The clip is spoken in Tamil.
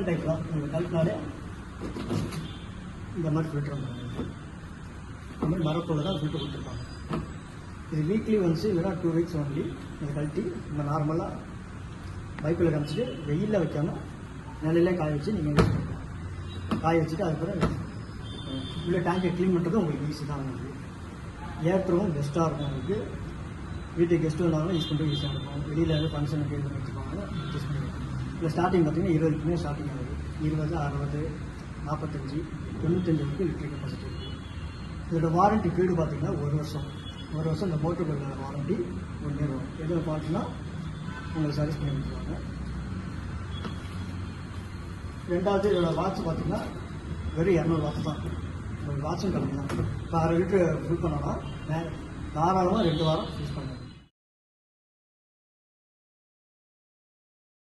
டைப் தான். நீங்கள் கழட்டினாலே இந்த மாதிரி ஃபில்டர் வந்துடும். இந்த மாதிரி மரத்தோடு தான் ஃபில்டர் கொடுத்துருப்பாங்க. இது வீக்லி ஒன்ஸ் இல்லைனா 2 வீக்ஸ் ஒன்லி இதை கழட்டி நம்ம நார்மலாக பைக்கில் காமிச்சிட்டு வெயிலில் வைக்காமல் நிலையிலே காய வச்சு நீங்கள் யூஸ் பண்ணலாம். காய வச்சுட்டு அதுக்கப்புறம் உள்ள டேங்கை க்ளீன் பண்ணுறது உங்களுக்கு ஈஸி தான். உங்களுக்கு ஏற்றவும் பெஸ்ட்டாக இருக்கும். உங்களுக்கு வீட்டுக்கு கெஸ்ட்டு வந்தாலும் யூஸ் பண்ணுறது ஈஸியாக இருக்கும். வெளியில் எதாவது ஃபங்க்ஷனுக்கு எது வச்சுருப்பாங்க யூஸ் பண்ணிக்கலாம். இல்லை ஸ்டார்டிங் பார்த்தீங்கன்னா 20க்குமே ஸ்டார்டிங் ஆகுது. 20, 60, 45, 95 வரைக்கும் லிட்டர் கெப்பாசிட்டி இருக்குது. இதோட வாரண்ட்டி பீரியடு பார்த்தீங்கன்னா 1 வருஷம். 1 வருஷம் இந்த மோட்டருக்குள்ள வாரண்ட்டி 1 இயர் வரும். எது பார்த்துன்னா உங்களுக்கு சர்வீஸ் பண்ணி கொடுத்துருவாங்க. ரெண்டாவது இதோட வாட்ச் பார்த்தீங்கன்னா வெறும் 200 வாட்ச் தான். ஒரு வாட்சும் கம்மி தான். இப்போ 6 லிட்டர் ஃபில் பண்ணோன்னா தாராளமாக 2 வாரம் யூஸ் பண்ணுவோம்.